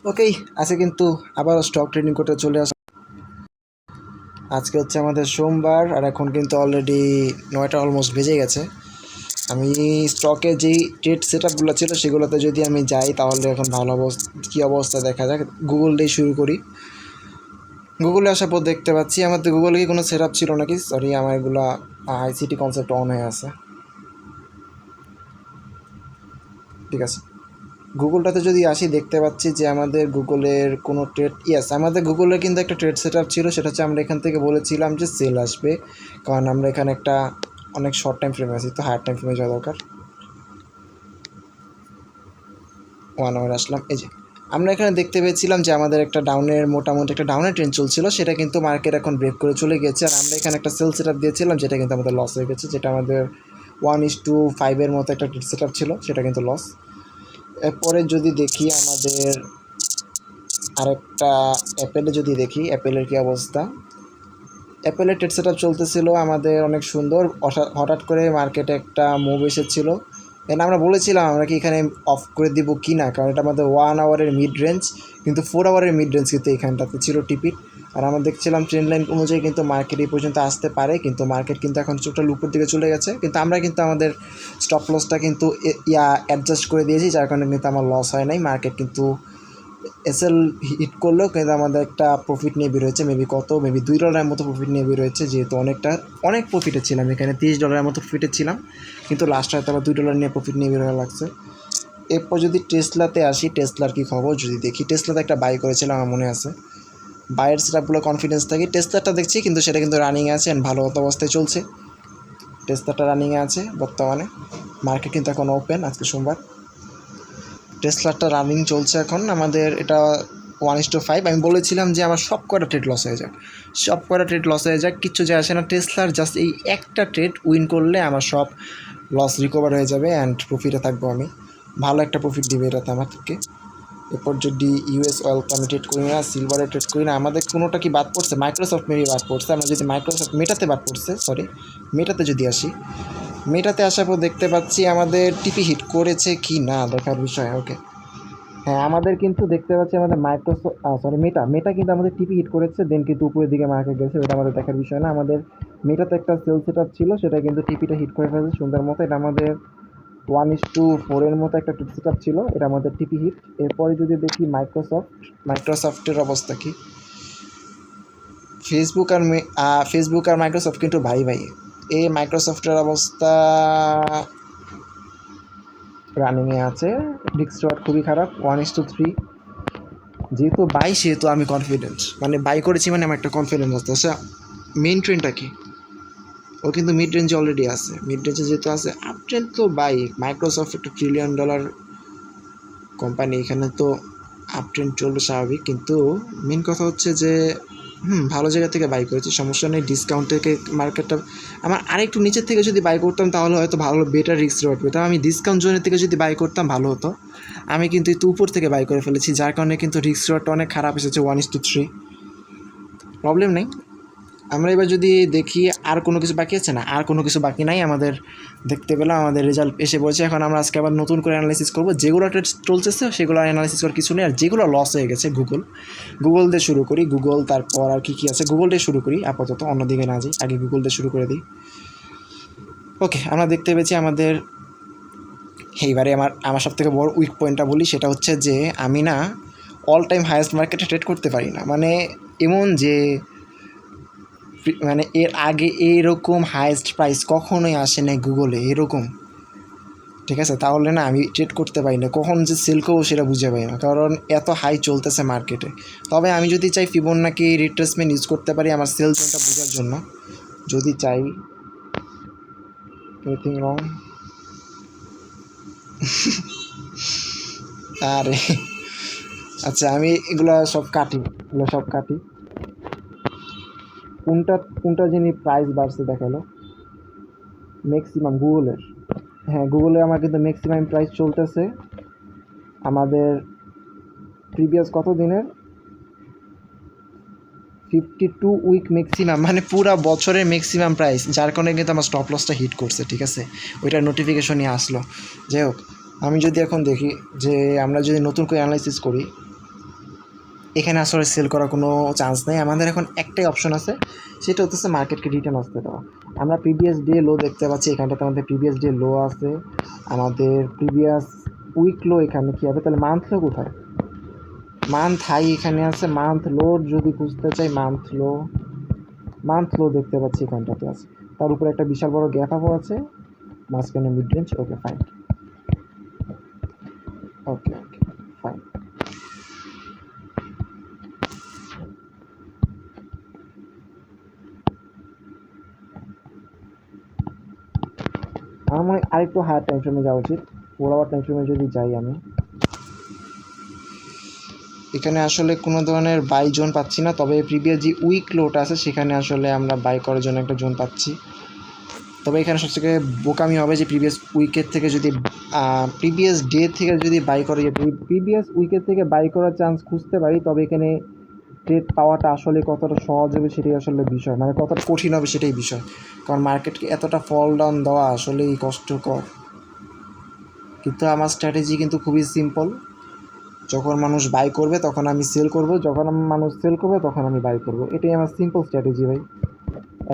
ওকেই আজকে কিন্তু আবার স্টক ট্রেডিং করতে চলে আসা। আজকে হচ্ছে আমাদের সোমবার আর এখন কিন্তু অলরেডি 9টা অলমোস্ট বেজে গেছে। আমি স্টকে যেই ট্রেড সেট আপগুলো ছিল সেগুলোতে যদি আমি যাই তাহলে এখন ভালো কী অবস্থা দেখা যাক। গুগল দিয়ে শুরু করি। গুগলে আসার পর দেখতে পাচ্ছি আমাদের গুগলে কি কোনো সেট আপ ছিল নাকি, সরি আমার এগুলো আইসিটি কনসেপ্ট অন হয়ে আছে। ঠিক আছে, গুগলটাতে যদি আসি দেখতে পাচ্ছি যে আমাদের গুগলের কোনো ট্রেড, আমাদের গুগলের কিন্তু একটা ট্রেড সেট আপ ছিল। সেটা হচ্ছে আমরা এখান থেকে বলেছিলাম যে সেল আসবে, কারণ আমরা এখানে একটা অনেক শর্ট টাইম ফ্রেমে আছি, তো হায়ার টাইম ফ্রেমে যাওয়া দরকার। 1 আওয়ার আসলাম। এই যে আমরা এখানে দেখতে পেয়েছিলাম যে আমাদের একটা মোটামুটি একটা ডাউনের ট্রেন্ড চলছিল, সেটা কিন্তু মার্কেট এখন ব্রেক করে চলে গেছে। আর আমরা এখানে একটা সেল সেট আপ দিয়েছিলাম যেটা কিন্তু আমাদের লস হয়ে গেছে, যেটা আমাদের 1:5 মতো একটা ট্রেড সেট আপ ছিল, সেটা কিন্তু লস। এরপরে যদি দেখি আমাদের আরেকটা অ্যাপেলে যদি দেখি অ্যাপেলের কী অবস্থা। অ্যাপেলের ট্রেড সেট আপ চলতেছিল আমাদের অনেক সুন্দর। হঠাৎ করে মার্কেটে একটা মুভ এসেছিলো, আমরা বলেছিলাম আমরা কি এখানে অফ করে দিব কি না, কারণ এটা আমাদের 1 আওয়ারের মিড রেঞ্জ, কিন্তু 4 আওয়ারের মিড রেঞ্জ কিন্তু এখানটাতে ছিল টিপিট। আর আমরা দেখছিলাম ট্রেন্ড লাইন অনুযায়ী কিন্তু মার্কেট এই পর্যন্ত আসতে পারে, কিন্তু মার্কেট কিন্তু এখন টোটাল উপর দিকে চলে গেছে। কিন্তু আমরা কিন্তু আমাদের স্টপ লসটা কিন্তু অ্যাডজাস্ট করে দিয়েছি, যার কারণে কিন্তু আমার লস হয় নাই। মার্কেট কিন্তু এসএল হিট করলেও কিন্তু আমাদের একটা প্রফিট নিয়ে বেরোয়েছে, মেবি $2 মতো প্রফিট নিয়ে বেরোয়েছে, যেহেতু অনেক প্রফিটে ছিলাম এখানে, $30 মতো প্রফিটে ছিলাম, কিন্তু লাস্ট হয়তো আবার $2 নিয়ে প্রফিট নিয়ে বেরোনো লাগছে। এরপর যদি টেসলাতে আসি, টেসলার কী খবর যদি দেখি। টেসলাতে একটা বাই করেছিলাম আমার মনে আছে, বাইয়ের সেটআপগুলো কনফিডেন্স থাকি। টেসলারটা দেখছি কিন্তু সেটা কিন্তু রানিংয়ে আছে অ্যান্ড ভালো অবস্থায় চলছে। টেসলারটা রানিংয়ে আছে বর্তমানে, মার্কেট কিন্তু এখন ওপেন, আজকে সোমবার। টেসলারটা রানিং চলছে এখন আমাদের, এটা 1:5। আমি বলেছিলাম যে আমার সব কটা ট্রেড লস হয়ে যাক, কিচ্ছু যায় আসে না। টেসলার জাস্ট এই একটা ট্রেড উইন করলে আমার সব লস রিকভার হয়ে যাবে অ্যান্ড প্রফিটে থাকবো আমি, ভালো একটা প্রফিট দিবে এটাতে আমাদেরকে। এরপর যদি ইউএস অয়েলকে আমি ট্রেড করি না, সিলভারে ট্রেড করি না, আমাদের কোনোটা কি বাদ পড়ছে? মাইক্রোসফট মেবি বাদ পড়ছে। আমরা যদি মেটাতে যদি আসি, মেটাতে আসার পর দেখতে পাচ্ছি আমাদের টিপি হিট করেছে কি না দেখার বিষয়। ওকে, হ্যাঁ আমাদের কিন্তু দেখতে পাচ্ছি আমাদের মেটা কিন্তু আমাদের টিপি হিট করেছে, দেন কিন্তু উপরের দিকে মার্কেট গেছে, ওটা আমাদের দেখার বিষয় না। আমাদের মেটাতে একটা সেল সেট আপ ছিল, সেটা কিন্তু টিপিটা হিট করে ফেলেছে সুন্দর মতো। এটা আমাদের 1:4 মতো একটা সেট আপ ছিল, এটা আমাদের টিপি হিট। এরপরে যদি দেখি মাইক্রোসফটের অবস্থা কি। ফেসবুক আর মাইক্রোসফট কিন্তু ভাই এই মাইক্রোসফটের অবস্থা রানিংয়ে আছে, রিস্ক রিওয়ার্ড খুবই খারাপ, 1:3। যেহেতু বাই সেহেতু আমি কনফিডেন্ট, মানে বাই করেছি মানে আমার একটা কনফিডেন্স আছে। আচ্ছা মেইন ট্রেন্ডটা কি? ও কিন্তু মিড রেঞ্জে অলরেডি আছে, মিড রেঞ্জে যেহেতু আছে, আপ ট্রেন্ড তো বাই। মাইক্রোসফট একটা $1 ট্রিলিয়ন কোম্পানি, এখানে তো আপ ট্রেন্ড চলবে স্বাভাবিক। কিন্তু মেন কথা হচ্ছে যে ভালো জায়গা থেকে বাই করেছি, সমস্যা নেই। ডিসকাউন্ট থেকে মার্কেটটা আমার আরেকটু নিচের থেকে যদি বাই করতাম তাহলে হয়তো ভালো বেটার রিস্ক রিওয়ার্ড পেতাম। আমি ডিসকাউন্ট জোনের থেকে যদি বাই করতাম ভালো হতো, আমি কিন্তু একটু উপর থেকে বাই করে ফেলেছি, যার কারণে কিন্তু রিস্ক রিওয়ার্ডটা অনেক খারাপ এসেছে, 1:3। প্রবলেম নেই। আমরা এবার যদি দেখি আর কোনো কিছু বাকি আছে না, আর কোনো কিছু বাকি নাই আমাদের। দেখতে পেলাম আমাদের রেজাল্ট এসে পড়েছে। এখন আমরা আজকে আবার নতুন করে অ্যানালাইসিস করবো, যেগুলো ট্রেড চলতেছে সেগুলো অ্যানালাইসিস করার কিছু নেই। আর যেগুলো লস হয়ে গেছে গুগল দিয়ে শুরু করি। তারপর আর কী আছে, গুগল দিয়ে শুরু করি আপাতত, অন্যদিকে না যাই, আগে গুগল দিয়ে শুরু করে দিই। ওকে, আমরা দেখতে পেয়েছি আমাদের এইবারে আমার সবথেকে বড় উইক পয়েন্টটা বলি, সেটা হচ্ছে যে আমি না অল টাইম হায়েস্ট মার্কেটে ট্রেড করতে পারি না। মানে এমন যে মানে এর আগে এইরকম হায়েস্ট প্রাইস কখনোই আসে নাই গুগলে এরকম, ঠিক আছে? তাহলে না আমি ট্রেড করতে পারি না, কখন যে সেল করবো সেটা বুঝে পাই না, কারণ এত হাই চলতেছে মার্কেটে। তবে আমি যদি চাই ফিবোনাকি রিট্রেসমেন্ট ইউজ করতে পারি আমার সেল জোনটা বোঝার জন্য, যদি চাই। Anything wrong? আরে আচ্ছা, আমি এগুলো সব কাটি। কোনটা যিনি প্রাইস বাড়ছে দেখালো, ম্যাক্সিমাম গুগলের। হ্যাঁ, গুগলে আমার কিন্তু ম্যাক্সিমাম প্রাইস চলতেছে আমাদের প্রিভিয়াস কত দিনের 52 উইক ম্যাক্সিমাম, মানে পুরা বছরের ম্যাক্সিমাম প্রাইস, যার কারণে কিন্তু আমার স্টপ লসটা হিট করছে, ঠিক আছে? ওইটার নোটিফিকেশনই আসলো। যাই হোক, আমি যদি এখন দেখি যে আমরা যদি নতুন করে অ্যানালাইসিস করি, এখানে আসলে সেল করার কোনো চান্স নেই। আমাদের এখন একটাই অপশন আছে, সেটা হচ্ছে মার্কেটকে রিটার্ন আসতে দেওয়া। আমরা প্রিভিয়াস ডে লো দেখতে পাচ্ছি, এখানটাতে আমাদের প্রিভিয়াস ডে লো আছে, আমাদের প্রিভিয়াস উইক লো এখানে কী হবে, তাহলে মান্থ লো কোথায়? মান্থ হাই এখানে আছে, মান্থ লো যদি খুঁজতে চাই মান্থ লো দেখতে পাচ্ছি এখানটাতে আছে, তার উপরে একটা বিশাল বড় গ্যাপ আপও আছে, মাঝখানে mid range. Okay fine, okay fine. আমার মনে হয় আরেকটু হায়ার টাইম ফ্রেমে যাওয়া উচিত। 4 আওয়ার টাইম ফ্রেমে যদি যাই আমি, এখানে আসলে কোনো ধরনের বাই জোন পাচ্ছি না, তবে প্রিভিয়াস যে উইক লোটা আছে সেখানে আসলে আমরা বাই করার জন্য একটা জোন পাচ্ছি। তবে এখানে সবথেকে বোকামি হবে যে প্রিভিয়াস উইকের থেকে যদি প্রিভিয়াস ডে থেকে যদি বাই করা যায়, প্রিভিয়াস উইকের থেকে বাই করার চান্স খুঁজতে পারি, তবে এখানে ট্রেড পাওয়াটা আসলে কতটা সহজ হবে সেটাই আসলে বিষয়, মানে কতটা কঠিন হবে সেটাই বিষয়। কারণ মার্কেটকে এতটা ফল ডাউন দেওয়া আসলেই কষ্টকর। কিন্তু আমার স্ট্র্যাটেজি কিন্তু খুবই সিম্পল, যখন মানুষ বাই করবে তখন আমি সেল করব, যখন মানুষ সেল করবে তখন আমি বাই করব, এটাই আমার সিম্পল স্ট্র্যাটেজি ভাই।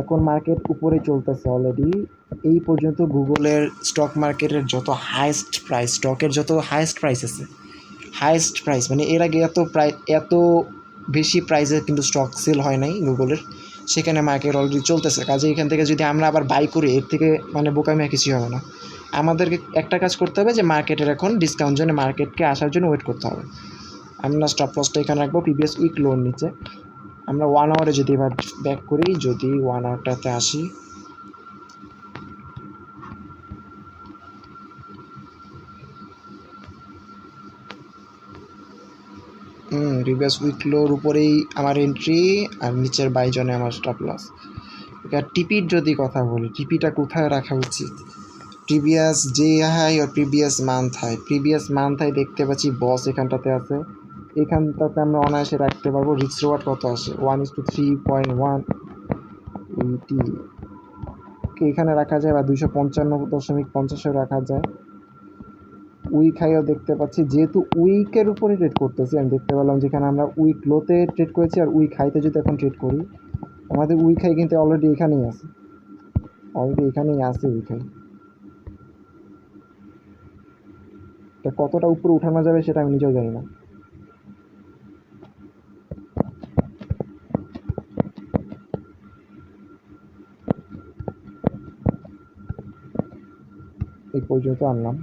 এখন মার্কেট উপরে চলতেছে অলরেডি। এই পর্যন্ত গুগলের স্টক মার্কেটের যত হাইয়েস্ট প্রাইস, স্টকের যত হাইয়েস্ট প্রাইস আছে, হাইয়েস্ট প্রাইস মানে এর আগে এত বেশি প্রাইসে কিন্তু স্টক সেল হয় নাই গুগলের, সেখানে মার্কেট অলরেডি চলতেছে। কাজে এখান থেকে যদি আমরা আবার বাই করি, এর থেকে মানে বোকামি কিছুই হবে না। আমাদেরকে একটা কাজ করতে হবে যে মার্কেটের এখন ডিসকাউন্ট জন্য মার্কেটকে আসার জন্য ওয়েট করতে হবে। আমরা স্টপ লসটা এখানে রাখবো প্রিভিয়াস উইক লোর নিচে। আমরা 1 আওয়ারে যদি এবার ব্যাক করি, যদি 1 আওয়ারটাতে আসি, প্রিভিয়াস উইক লোর উপরেই আমার এন্ট্রি, আর নিচের বাই জনে আমার স্টপ লস। এবার টিপির যদি কথা বলি, টিপিটা কোথায় রাখা উচিত? প্রিভিয়াস ডে হাই আর previous month high, previous month high দেখতে পাচ্ছি বস এখানটাতে আছে, এখানটাতে আমরা অনায়াসে রাখতে পারবো। রিস্ক রিওয়ার্ড কত আসে? 1:3.1 এইটি, এখানে রাখা যায়, বা 255.50 রাখা যায়। উইক হাইও দেখতে পাচ্ছি, যেহেতু উইকের উপরে ট্রেড করতেছি, আমি দেখতে পেলাম যেখানে আমরা উইক লোতে ট্রেড করেছি আর উইক হাইতে যদি এখন ট্রেড করি, আমাদের উইক হাই কিন্তু অলরেডি এখানেই আছে, উইক হাই। এটা কতটা উপরে উঠানো যাবে সেটা আমি নিজেও জানি না। এই পর্যন্ত আনলাম,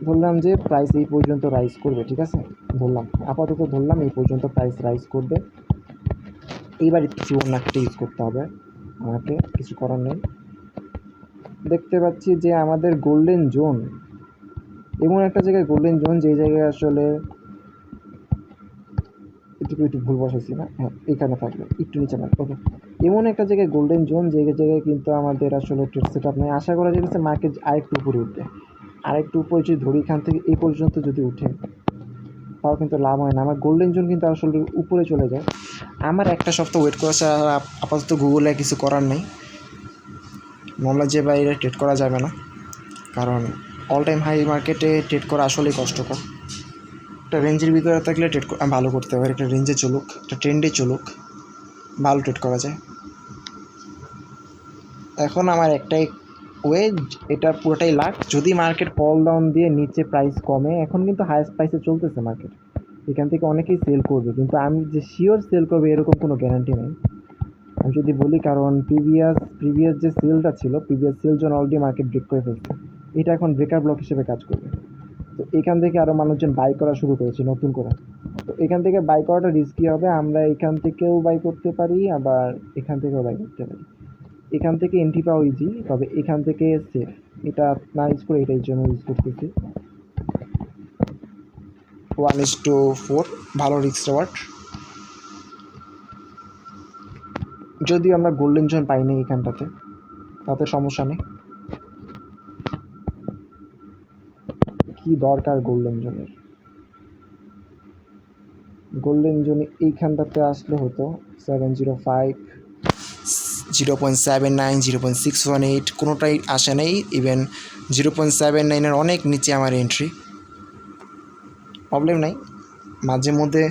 ধরলাম যে প্রাইস এই পর্যন্ত রাইজ করবে, ঠিক আছে, আপাতত ধরলাম এই পর্যন্ত প্রাইস রাইজ করবে। এইবার কিছু অন্য একটা ইউজ করতে হবে আমাকে, কিছু করার নেই। দেখতে পাচ্ছি যে আমাদের গোল্ডেন জোন, এমন একটা জায়গায় গোল্ডেন জোন, যে জায়গায় আসলে একটু ভুল বসাইছি না, হ্যাঁ এখানে থাকবে, একটু নিচে না, ওকে। এমন একটা জায়গায় গোল্ডেন জোন, যে জায়গায় কিন্তু আমাদের আসলে ট্রেড সেট আপ নেই। আশা করা যাচ্ছে মার্কেট আরেকটু উপরে উঠবে, আরেকটু উপরে যদি ধরি, এখান থেকে এই পর্যন্ত যদি উঠে, তাও কিন্তু লাভ হয় না। আমার গোল্ডেন জোন কিন্তু আসলে উপরে চলে যায়। আমার একটা সপ্তাহ ওয়েট করা ছাড়া আপাতত গুগলে কিছু করার নেই। নলেজের বাইরে ট্রেড করা যাবে না, কারণ অল টাইম হাই মার্কেটে ট্রেড করা আসলেই কষ্টকর। একটা রেঞ্জের ভিতরে থাকলে ট্রেড ভালো করতে পারে, একটা রেঞ্জে চলুক, একটা ট্রেন্ডে চলুক, ভালো ট্রেড করা যায়। এখন আমার একটাই ওয়ে, এটা পুরোটাই লাক। যদি মার্কেট ফল ডাউন দিয়ে নিচে প্রাইস কমে, এখন কিন্তু হাইয়েস্ট প্রাইসে চলতেছে মার্কেট, এখান থেকে অনেকেই সেল করবে, কিন্তু আমি যে শিওর সেল করবে এরকম কোনো গ্যারান্টি নেই আমি যদি বলি। কারণ প্রিভিয়াস যে সেলটা ছিল, প্রিভিয়াস সেল জন্য অলরেডি মার্কেট ব্রেক করে ফেলছে, এটা এখন ব্রেকার ব্লক হিসেবে কাজ করবে। তো এখান থেকে আরও মানুষজন বাই করা শুরু করেছে নতুন করে। তো এখান থেকে বাই করাটা রিস্কি হবে, আমরা এখান থেকেও বাই করতে পারি, আবার এখান থেকেও বাই করতে পারি। এখান থেকে এন্ট্রি পাওয়া ইজি, তবে এখান থেকে সেফ, এটা না ইউজ করে এটাই জন্য ইউজ করতেছি। 1:4 ভালো রিস্ক রিওয়ার্ড। যদিও আমরা গোল্ডেন জোন পাইনি এখানটাতে, তাতে সমস্যা নেই। কি দরকার গোল্ডেন জোনের? গোল্ডেন জোনে এইখানটাতে আসলে হতো 705, 0.79, 0.618, কোনোটাই আসে নাই। ইভেন 0.79-এর অনেক নিচে আমার এন্ট্রি। প্রবলেম নাই। মাঝে মধ্যে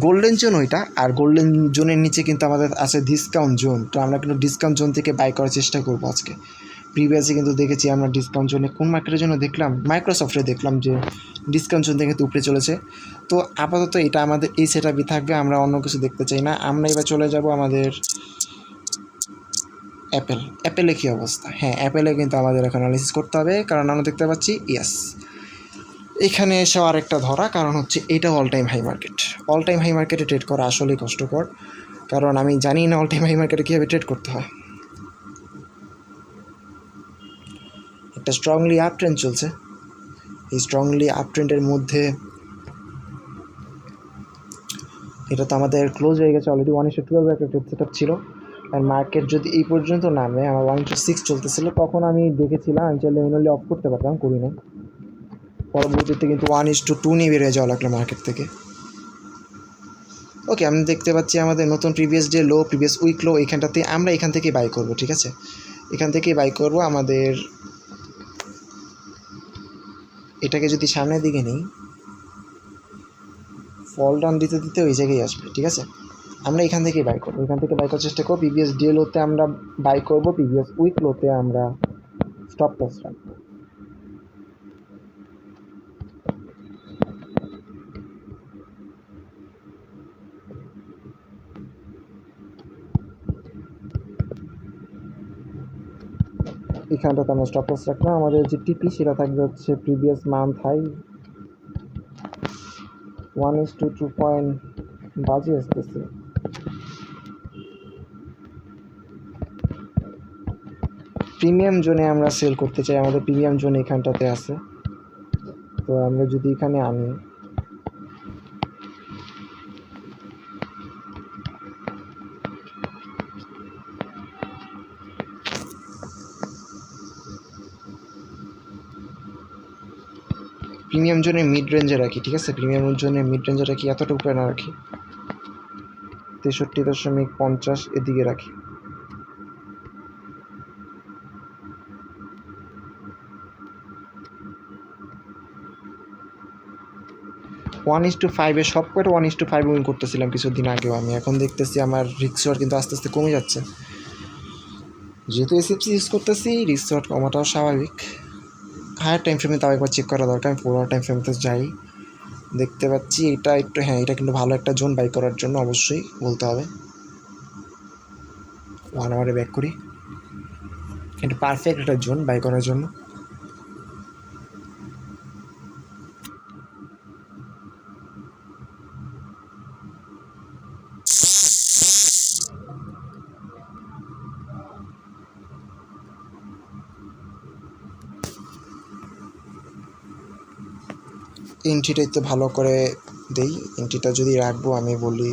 গোল্ডেন জোন ওইটা, আর গোল্ডেন জোনের নিচে কিন্তু আমাদের আছে ডিসকাউন্ট জোন। তো আমরা কিন্তু ডিসকাউন্ট জোন থেকে বাই করার চেষ্টা করবো আজকে। প্রিভিয়াসে কিন্তু দেখেছি আমরা ডিসকাউন্ট জোনে কোন মার্কেটের জন্য দেখলাম, মাইক্রোসফটে দেখলাম যে ডিসকাউন্ট জোন থেকে কিন্তু উপরে চলেছে। তো আপাতত এটা আমাদের এই সেট আপই থাকবে, আমরা অন্য কিছু দেখতে চাই না। আমরা এবার চলে যাব আমাদের অ্যাপেলে কী অবস্থা। হ্যাঁ, অ্যাপেলে কিন্তু আমাদের এখন অ্যানালিসিস করতে হবে, কারণ আমরা দেখতে পাচ্ছি ইয়েস এখানে এসেও আরেকটা ধরা, কারণ হচ্ছে এটা all time high market. All time high মার্কেটে ট্রেড করা আসলেই কষ্টকর, কারণ আমি জানি না অল টাইম হাই মার্কেটে কীভাবে ট্রেড করতে হয়। একটা স্ট্রংলি আপ ট্রেন্ড চলছে, এই স্ট্রংলি আপ ট্রেন্ডের মধ্যে এটা তো আমাদের ক্লোজ হয়ে গেছে অলরেডি। 1:12 একটা ট্রেড সেট আপ ছিল, আর মার্কেট যদি এই পর্যন্ত নামে, আমার 1:6 চলতেছিল, তখন আমি দেখেছিলাম আমি চাইলে ম্যানুয়ালি অফ করতে পারতাম, করি না। পরবর্তীতে কিন্তু 1:2 নিয়ে বেরিয়ে যাওয়া লাগলো মার্কেট থেকে। ওকে, আমি দেখতে পাচ্ছি আমাদের নতুন প্রিভিয়াস ডে লো, প্রিভিয়াস উইক লো, এখানটাতে আমরা এখান থেকেই বাই করব। ঠিক আছে, এখান থেকেই বাই করব। আমাদের এটাকে যদি সামনের দিকে নিই, ফল ডাউন দিতে দিতে ওই জায়গায় আসবে। ঠিক আছে, আমরা এখান থেকেই বাই করবো, এখান থেকে বাই করার চেষ্টা করবো। প্রিভিয়াস ডে লোতে আমরা বাই করবো, প্রিভিয়াস উইক লোতে আমরা স্টপ লস রাখবো। এখানটাতে আমরা স্টপ লস রাখলাম। আমাদের যে টিপি সেটা থাকবে হচ্ছে প্রিভিয়াস মান্থ হাই 1:2 পয়েন্ট বাজে আসতেছে। প্রিমিয়াম জোনে আমরা সেল করতে চাই, আমাদের প্রিমিয়াম জোন এখানটাতে আছে। তো আমরা যদি এখানে আনি, প্রিমিয়াম জোনে মিড রেঞ্জে রাখি। ঠিক আছে, প্রিমিয়াম জোনে মিড রেঞ্জে রাখি, এতটা উপরে না রাখি, 63.50 এদিকে রাখি। ওয়ান ইস টু ফাইভে সব কয়টা 1:5 উইন করতেছিলাম কিছুদিন আগেও আমি, এখন দেখতেছি আমার রিস্ক শট কিন্তু আস্তে আস্তে কমে যাচ্ছে। যেহেতু এসএফসি ইউজ করতেছি, রিস্ক শট কমাটাও স্বাভাবিক। হায়ার টাইম ফ্রেমে তাও একবার চেক করা দরকার। আমি পুরো টাইম ফ্রেমতে যাই, দেখতে পাচ্ছি এটা একটু, হ্যাঁ এটা কিন্তু ভালো একটা জোন বাই করার জন্য, অবশ্যই বলতে হবে। 1 আওয়ারে ব্যাক করি, কিন্তু পারফেক্ট একটা জোন বাই করার জন্য। এন্ট্রিটা একটু ভালো করে দেই। এন্ট্রিটা যদি রাখবো, আমি বলি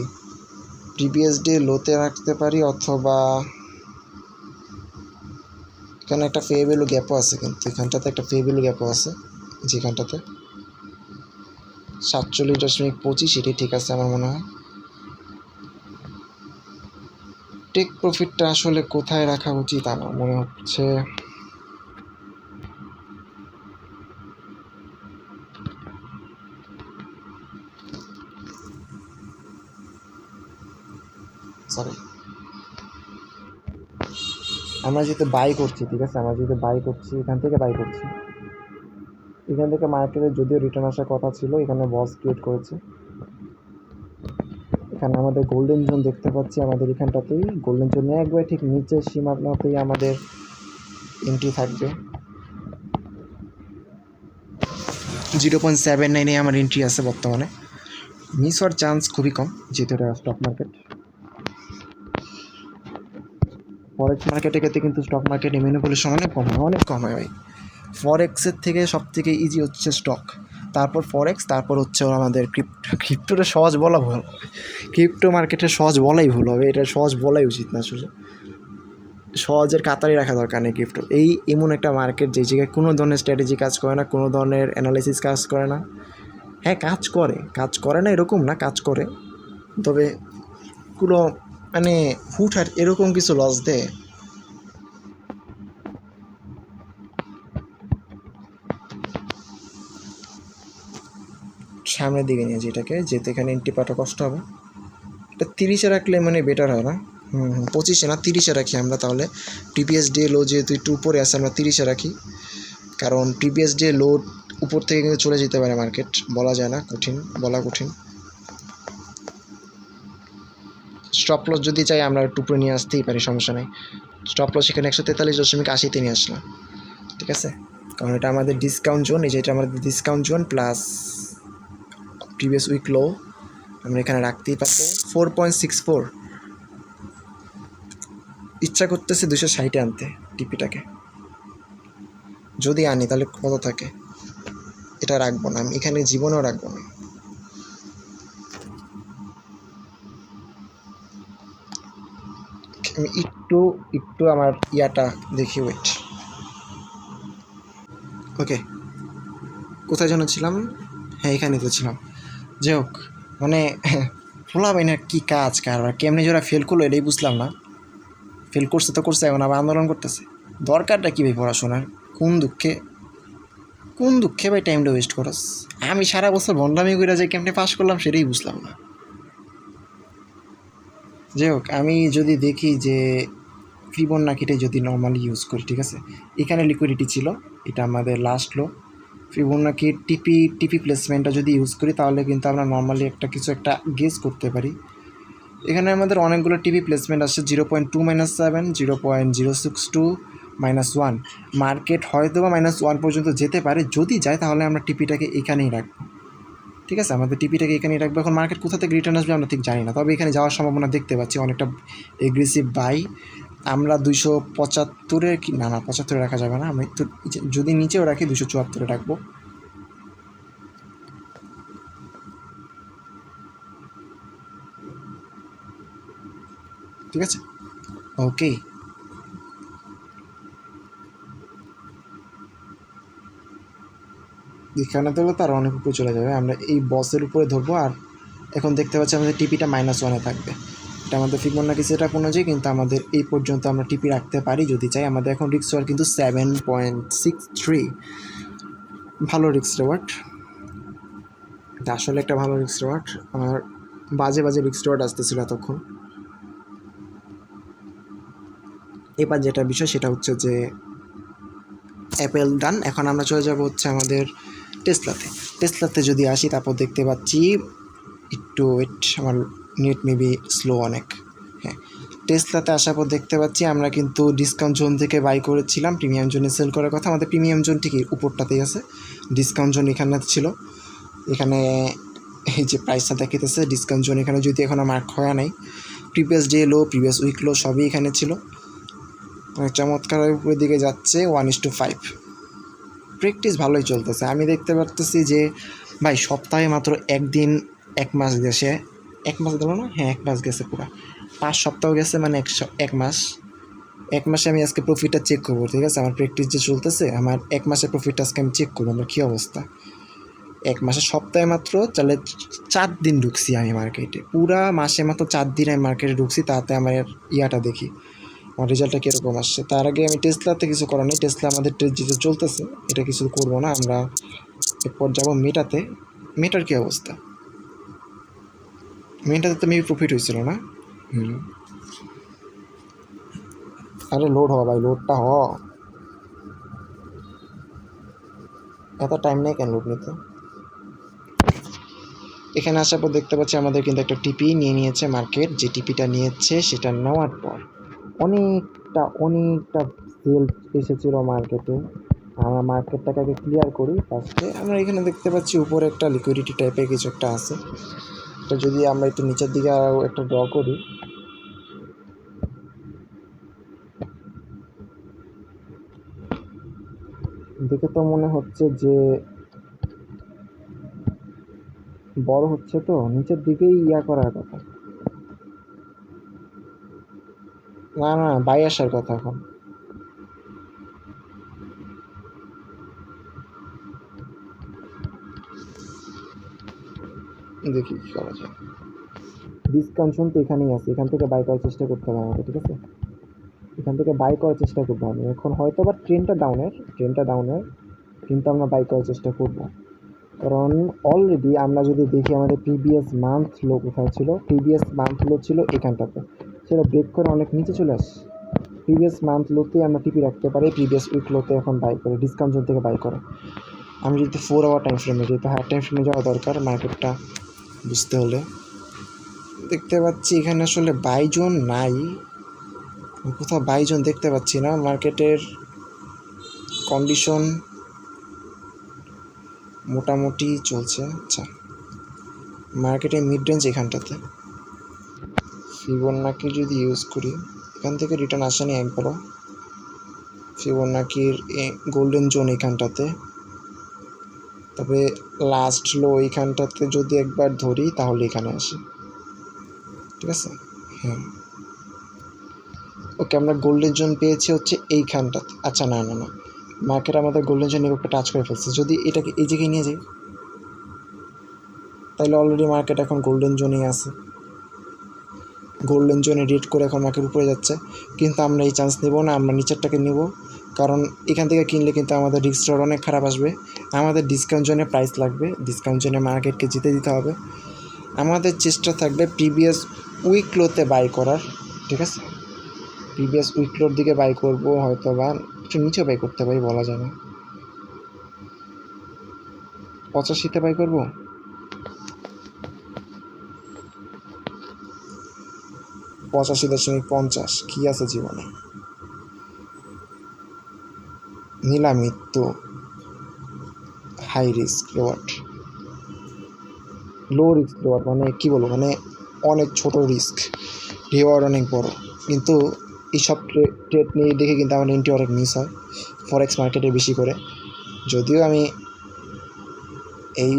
প্রিভিয়াস ডে লোতে রাখতে পারি, অথবা এখানে একটা ফে ভ্যালু গ্যাপও আছে, কিন্তু এখানটাতে একটা ফে ভ্যালু গ্যাপও আছে, যেখানটাতে 47.25, এটাই ঠিক আছে আমার মনে হয়। টেক প্রফিটটা আসলে কোথায় রাখা উচিত আমার মনে হচ্ছে সরি, আমরা যেহেতু বাই করছি, ঠিক আছে, আমরা যেহেতু বাই করছি, এখান থেকে বাই করছি, এখান থেকে মার্কেটে যদিও রিটার্ন আসার কথা ছিল, এখানে বস ক্রিয়েট করেছে। এখানে আমাদের গোল্ডেন জোন দেখতে পাচ্ছি, আমাদের এখানটাতেই গোল্ডেন জোন একবার ঠিক নিচের সীমানাতেই আমাদের এন্ট্রি থাকবে। 0.79 আমার এন্ট্রি আছে বর্তমানে, মিস হওয়ার চান্স খুবই কম, যেহেতু এটা স্টক মার্কেট। ফরেক্স মার্কেটের ক্ষেত্রে কিন্তু স্টক মার্কেটে ম্যানিপুলেশন অনেক কম হয়, অনেক কম হয় ভাই। ফরেক্সের থেকে সব থেকে ইজি হচ্ছে স্টক, তারপর ফরেক্স, তারপর হচ্ছে আমাদের ক্রিপ্টো। ক্রিপ্টোটা সহজ বলা ভুল, ক্রিপ্টো মার্কেটে সহজ বলাই ভুল হবে, এটা সহজ বলাই উচিত না আসলে। সহজের কাতারে রাখা দরকার নেই ক্রিপ্টো। এই এমন একটা মার্কেট যে জায়গায় কোনো ধরনের স্ট্র্যাটেজি কাজ করে না, কোনো ধরনের অ্যানালাইসিস কাজ করে না। হ্যাঁ কাজ করে না এরকম না, কাজ করে, তবে কোনো মানে হুটহাট এরকম কিছু লস দেয়। সামনের দিকে নিয়ে এটাকে, যেতে এখানে এন্ট্রি পাওয়াটা কষ্ট হবে। এটা 30-এ রাখলে মানে বেটার হয় না? 25-এ না 30-এ রাখি আমরা তাহলে। প্রিভিয়াস ডে লো যেহেতু একটু উপরে আছে, আমরা 30-এ রাখি, কারণ প্রিভিয়াস ডে লো উপর থেকে কিন্তু চলে যেতে পারে মার্কেট, বলা যায় না, বলা কঠিন। স্টপ লস যদি চাই আমরা একটু উপরে নিয়ে আসতেই পারি, সমস্যা নেই। স্টপ লস এখানে 143.80-তে নিয়ে আসলাম, ঠিক আছে, কারণ এটা আমাদের ডিসকাউন্ট জোন। এই যে এটা আমাদের discount zone plus previous week low, আমরা এখানে রাখতেই পারবো 4.64। ইচ্ছা করতেছে 260-এ আনতে টিপিটাকে, যদি আনি তাহলে কত থাকে, এটা রাখবো না আমি এখানে, জীবনেও রাখবো না। আমি একটু আমার ইয়াটা দেখি, ওয়েট। ওকে, কোথায় যেন ছিলাম? হ্যাঁ, এখানে তো ছিলাম। যাই হোক, মানে ভোলাবে না কি কাজ কারবার, কেমনি যারা ফেল করলো এটাই বুঝলাম না। ফেল করছে তো করছে, এখন আবার আন্দোলন করতেছে। দরকারটা কী ভাই পড়াশোনার? কোন দুঃখে ভাই টাইমটা ওয়েস্ট করস? আমি সারা বছর ভণ্ডামি করে যে কেমনে পাস করলাম সেটাই বুঝলাম না। যাই হোক, আমি যদি দেখি যে ফিবোনাকিটাই যদি নর্মালি ইউজ করি, ঠিক আছে, এখানে লিকুইডিটি ছিল, এটা আমাদের লাস্ট লো। ফিবোনাকি টিপি প্লেসমেন্টটা যদি ইউজ করি তাহলে কিন্তু আমরা নর্মালি কিছু একটা গেস করতে পারি। এখানে আমাদের অনেকগুলো টিপি প্লেসমেন্ট আসছে, 0.2 - 7, 0.062 -1। মার্কেট হয়তো বা -1 পর্যন্ত যেতে পারে, যদি যায় তাহলে আমরা টিপিটাকে এখানেই রাখবো, ঠিক আছে, আমাদের টিপিটাকে এখানেই রাখবো। এখন মার্কেট কোথা থেকে রিটার্ন আসবে আমরা ঠিক জানি না, তবে এখানে যাওয়ার সম্ভাবনা দেখতে পাচ্ছি, অনেকটা এগ্রেসিভ বাই। আমরা 275-এ কি না 75-এ রাখা যাবে না, আমি একটু যদি নিচেও রাখি 274-এ রাখবো। ঠিক আছে, ওকে। এখানে তো তার অনেক উপরে চলে যাবে, আমরা এই বসের উপরে ধরবো। আর এখন দেখতে পাচ্ছি আমাদের টিপিটা -1-এ থাকবে, এটা আমাদের ফিবোনাকি সেটআপ অনুযায়ী, কিন্তু আমাদের এই পর্যন্ত আমরা টিপি রাখতে পারি যদি চাই। আমাদের এখন রিস্ক রিওয়ার্ড কিন্তু 7.63, ভালো রিস্ক রিওয়ার্ড, এটা আসলে একটা ভালো রিস্ক রিওয়ার্ড। আর বাজে রিস্ক রিওয়ার্ড আসতেছিল এতক্ষণ। এবার যেটা বিষয় সেটা হচ্ছে যে অ্যাপেল ডান। এখন আমরা চলে যাব হচ্ছে আমাদের টেসলাতে যদি আসি, তারপর দেখতে পাচ্ছি একটু ওয়েট, আমার নেট মেবি স্লো অনেক। হ্যাঁ, টেসলাতে আসার পর দেখতে পাচ্ছি আমরা কিন্তু ডিসকাউন্ট জোন থেকে বাই করেছিলাম, প্রিমিয়াম জোনে সেল করার কথা। আমাদের প্রিমিয়াম জোন ঠিকই উপরটাতেই আছে, ডিসকাউন্ট জোন এখানে ছিল। এখানে এই যে প্রাইসটা দেখাইতেছে ডিসকাউন্ট জোন, এখানে যদি এখনও মার্ক হওয়া নাই, প্রিভিয়াস ডে লো, প্রিভিয়াস উইক লো সবই এখানে ছিল। চমৎকার উপরের দিকে যাচ্ছে 1:5, প্র্যাকটিস ভালোই চলতেছে। আমি দেখতে পারতেছি যে ভাই সপ্তাহে মাত্র একদিন, 1 মাস গেছে, 1 মাস গেল না, হ্যাঁ 1 মাস গেছে, পুরো 5 সপ্তাহ গেছে, মানে 1 মাস। 1 মাসে আমি আজকে প্রফিটটা চেক করবো, ঠিক আছে, আমার প্র্যাকটিস যে চলতেছে, আমার 1 মাসের প্রফিটটা আজকে আমি চেক করবো আমার কী অবস্থা। 1 মাসে সপ্তাহে মাত্র তাহলে 4 দিন ঢুকছি আমি মার্কেটে, পুরা মাসে মাত্র 4 দিন আমি মার্কেটে ঢুকছি, তাতে আমার ইয়াটা দেখি আমার রেজাল্টটা কীরকম আসছে। তার আগে আমি টেসলাতে কিছু করার নেই, টেসলা আমাদের যেটা চলতেছে এটা কিছু করবো না, আমরা এরপর যাবো মেটার কী অবস্থা। মেটাতে তো মেবি প্রফিট হয়েছিল না? আরে লোড হওয়া ভাই, লোডটা এত টাইম নেই কেন লোড নিতে। এখানে আসার পর দেখতে পাচ্ছি আমাদের কিন্তু একটা টিপি নিয়েছে মার্কেট, যে টিপিটা নিয়েছে সেটা নেওয়ার পর অনেকটা সেল এসেছিল মার্কেটে। আমরা মার্কেটটাকে আগে ক্লিয়ার করি ফার্স্টে। আমরা এখানে দেখতে পাচ্ছি উপরে একটা লিকুইডিটি টাইপের কিছু একটা আছে, এটা যদি আমরা একটু নিচের দিকে আরও একটা ড্র করি, দেখে তো মনে হচ্ছে যে বড় হচ্ছে, তো নিচের দিকেই করার কথা। না বাই আসার কথা এখন। দেখি কী করা যায়। ডিসকাউন্ট তো এখানেই আছে, এখান থেকে বাই করার চেষ্টা করতে হবে আমাকে, ঠিক আছে, এখান থেকে বাই করার চেষ্টা করবো আমি। এখন হয়তো বা ট্রেনটা ডাউনের, কিন্তু আমরা বাই করার চেষ্টা করবো। কারণ অলরেডি আমরা যদি দেখি আমাদের প্রিভিয়াস মান্থ লো কোথায় ছিল, প্রিভিয়াস মান্থ লো ছিল এখানটাতে, সেটা ব্রেক করে অনেক নিচে চলে আসে। প্রিভিয়াস মান্থ লোতে আমরা টিপি রাখতে পারি, প্রিভিয়াস উইক লোতে এখন বাই করে ডিসকাউন্ট জোন থেকে বাই করে। আমি যদি 4 আওয়ার টাইম ফ্রেমে যাই, তো হায়ার টাইম ফ্রেমে যাওয়া দরকার মার্কেটটা বুঝতে হলে। দেখতে পাচ্ছি এখানে আসলে বাই জোন নাই, কোথাও বাই জোন দেখতে পাচ্ছি না। মার্কেটের কন্ডিশন মোটামুটি চলছে। আচ্ছা, মার্কেটের মিড রেঞ্জ এখানটাতে ফিবোনাকি যদি ইউজ করি, এখান থেকে রিটার্ন আসেনি একবারও। ফিবোনাকির গোল্ডেন জোন এখানটাতে, তবে লাস্ট লো এইখানটাতে যদি একবার ধরি তাহলে এখানে আসে, ঠিক আছে। হ্যাঁ, ওকে, আমরা গোল্ডেন জোন পেয়েছি হচ্ছে এইখানটাতে। আচ্ছা, না না না, মার্কেট আমাদের গোল্ডেন জোন একটা টাচ করে ফেলছে। যদি এটাকে এই জায়গায় নিয়ে যাই, তাহলে অলরেডি মার্কেট এখন গোল্ডেন জোনেই আছে। গোল্ডেন জোনে রেড করে এখন মার্কেট উপরে যাচ্ছে, কিন্তু আমরা এই চান্স নেব না, আমরা নিচেরটাকে নেব। কারণ এখান থেকে কিনলে কিন্তু আমাদের রিস্ক অনেক খারাপ আসবে। আমাদের ডিসকাউন্ট জোনে প্রাইস লাগবে, ডিসকাউন্ট জোনে মার্কেটকে জিতে দিতে হবে। আমাদের চেষ্টা থাকবে প্রিভিয়াস উইক লোতে বাই করার, ঠিক আছে। প্রিভিয়াস উইক লোর দিকে বাই করবো, হয়তো বা একটু নিচে বাই করতে পারি, বলা যায় না। 85-তে বাই করবো, 85.50 কী আছে জীবনে। নিলামি তো high risk reward, low risk reward, মানে কী বলবো, মানে অনেক ছোট রিস্ক, রিওয়ার্ড অনেক বড়। কিন্তু এইসব ট্রেড নিয়ে দেখে কিন্তু আমার এন্ট্রি অনেক মিস হয় ফরেক্স মার্কেটে বেশি করে। যদিও আমি এই